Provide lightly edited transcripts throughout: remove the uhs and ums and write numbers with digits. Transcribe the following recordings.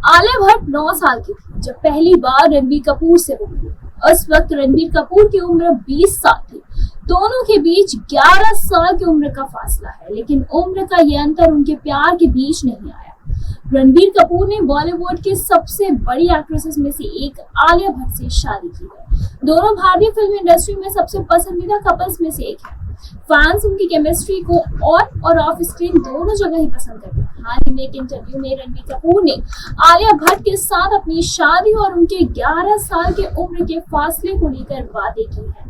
आलिया भट्ट 9 साल की थी जब पहली बार रणबीर कपूर से वो मिली। उस वक्त रणबीर कपूर की उम्र 20 साल थी। दोनों के बीच 11 साल की उम्र का फासला है, लेकिन उम्र का ये अंतर उनके प्यार के बीच नहीं आया। रणबीर कपूर ने बॉलीवुड के सबसे बड़ी एक्ट्रेसेस में से एक आलिया भट्ट से शादी की है। दोनों भारतीय फिल्म इंडस्ट्री में सबसे पसंदीदा कपल्स में से एक है। फैंस उनकी केमिस्ट्री को और ऑफ स्क्रीन दोनों जगह ही पसंद करते हैं। हाल ही में एक इंटरव्यू में रणबीर कपूर ने आलिया भट्ट के साथ अपनी शादी और उनके 11 साल के उम्र के फासले को लेकर बातें की हैं।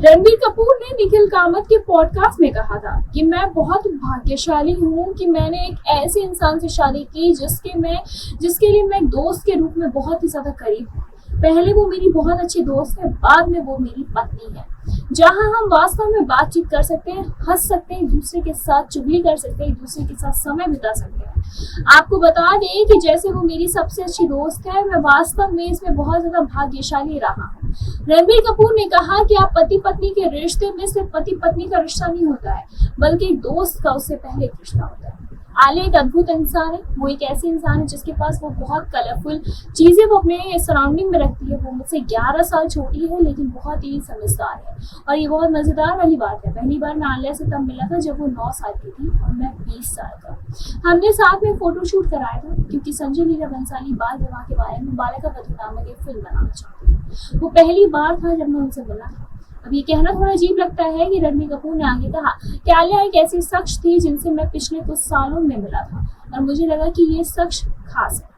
रणबीर कपूर ने निखिल कामत के पॉडकास्ट में कहा था कि मैं बहुत भाग्यशाली हूँ कि मैंने एक ऐसे इंसान से शादी की जिसके लिए मैं एक दोस्त के रूप में बहुत ही ज्यादा करीब हूँ। पहले वो मेरी बहुत अच्छी दोस्त है, बाद में वो मेरी पत्नी है, जहां हम वास्तव में बातचीत कर सकते हैं, हंस सकते हैं, एक दूसरे के साथ चुगली कर सकते हैं, एक दूसरे के साथ समय बिता सकते हैं। आपको बता दें कि जैसे वो मेरी सबसे अच्छी दोस्त है, मैं वास्तव में इसमें बहुत ज्यादा भाग्यशाली रहा हूँ। रणबीर कपूर ने कहा कि आप पति पत्नी के रिश्ते में सिर्फ पति पत्नी का रिश्ता नहीं होता है, बल्कि एक दोस्त का उससे पहले एक रिश्ता होता है। आलिया एक अद्भुत इंसान है। वो एक ऐसी इंसान है जिसके पास वो बहुत कलरफुल चीजें वो अपने सराउंडिंग में रखती है। वो मुझसे 11 साल छोटी है, लेकिन बहुत ही समझदार है। और ये बहुत मजेदार वाली बात है, पहली बार मैं आलिया से तब मिला था जब वो 9 साल की थी और मैं 20 साल का। हमने साथ में फोटोशूट कराया था क्योंकि संजय लीला भंसाली बाल विवाह के बारे में बालिका वधू नामक एक फिल्म बनाना चाहती थी। वो पहली बार था जब मैं उनसे मिला था। अब ये कहना थोड़ा अजीब लगता है कि रणबीर कपूर ने आगे कहा कि आलिया एक ऐसी शख्स थी जिनसे मैं पिछले कुछ सालों में मिला था और मुझे लगा कि ये शख्स खास है।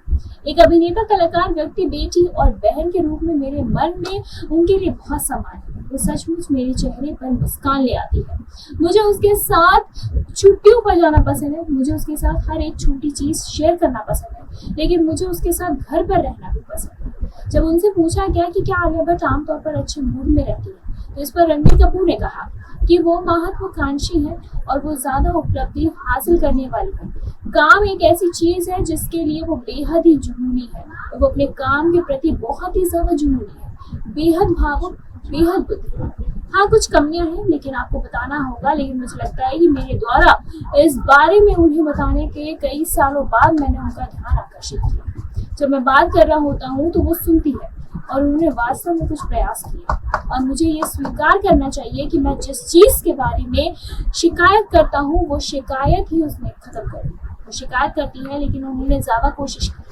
एक अभिनेता, कलाकार, व्यक्ति, बेटी और बहन के रूप में मेरे मन में उनके लिए बहुत सम्मान है। वो सचमुच मेरे चेहरे पर मुस्कान ले आती है। मुझे उसके साथ छुट्टियों पर जाना पसंद है, मुझे उसके साथ हर एक छोटी चीज शेयर करना पसंद है, लेकिन मुझे उसके साथ घर पर रहना भी पसंद है। जब उनसे पूछा गया कि क्या आलिया भट्ट आमतौर पर अच्छे मूड में रहती है, तो इस पर रणबीर कपूर ने कहा कि वो महत्वाकांक्षी है और वो ज्यादा उपलब्धि हासिल करने वाली है। काम एक ऐसी चीज है जिसके लिए वो बेहद ही जुनूनी है। वो अपने काम के प्रति बहुत ही ज्यादा जुनूनी है, बेहद भावुक, बेहद बुद्धिमान। हाँ, कुछ कमियां हैं, लेकिन आपको बताना होगा। लेकिन मुझे लगता है कि मेरे द्वारा इस बारे में उन्हें बताने के कई सालों बाद मैंने उनका ध्यान आकर्षित किया। जब मैं बात कर रहा होता हूँ तो वो सुनती है और उन्होंने वास्तव में कुछ प्रयास किया। और मुझे ये स्वीकार करना चाहिए कि मैं जिस चीज के बारे में शिकायत करता हूँ वो शिकायत ही उसमें खत्म कर दी। वो शिकायत करती है, लेकिन उन्होंने ज्यादा कोशिश की।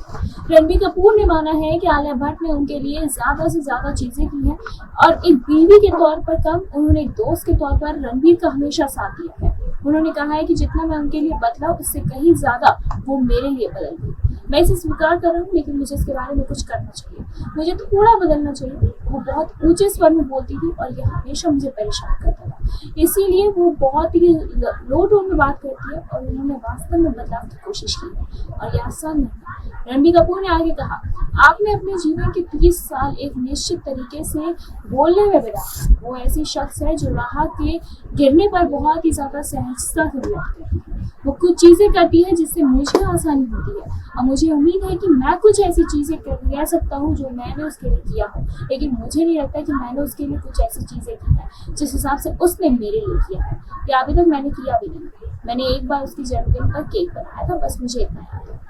रणबीर कपूर ने माना है कि आलिया भट्ट ने उनके लिए ज्यादा से ज्यादा चीजें की हैं और एक बीवी के तौर पर कम, उन्होंने एक दोस्त के तौर पर रणबीर का हमेशा साथ दिया है। उन्होंने कहा है कि जितना मैं उनके लिए बदला, उससे कहीं ज्यादा वो मेरे लिए बदल गई। मैं इसे स्वीकार कर रहा हूँ, लेकिन मुझे इसके बारे में कुछ करना चाहिए, मुझे थोड़ा बदलना चाहिए। वो बहुत ऊंचे स्वर में बोलती थी और ये हमेशा मुझे परेशान करता था, इसीलिए वो बहुत ही लो टोन में बात करती है और उन्होंने वास्तव में बदलाव की कोशिश की है और ये आसान नहीं। रणबीर कपूर ने आगे कहा, आपने अपने जीवन के 30 साल एक निश्चित तरीके से बोलने में बिताया। वो ऐसी शख्स है जो राह के गिरने पर बहुत ही ज्यादा सहजता से बोलती है। वो कुछ चीजें करती है जिससे मुझे आसानी होती है और मुझे उम्मीद है कि मैं कुछ ऐसी चीजें कह सकता हूँ जो मैंने उसके लिए किया हो, लेकिन मुझे नहीं लगता कि मैंने उसके लिए कुछ ऐसी चीजें की है जिस हिसाब से उसने मेरे लिए किया है। या अभी तक मैंने किया भी नहीं। मैंने एक बार उसकी जन्मदिन पर केक बनाया था, बस मुझे इतना याद है।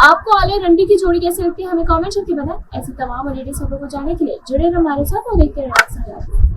आपको आलिया रणबीर की जोड़ी कैसी लगती है हमें कमेंट करके बताएं। ऐसी तमाम और लेटेस्ट खबरों को जानने के लिए जुड़े रहो हमारे साथ और देखते रहना।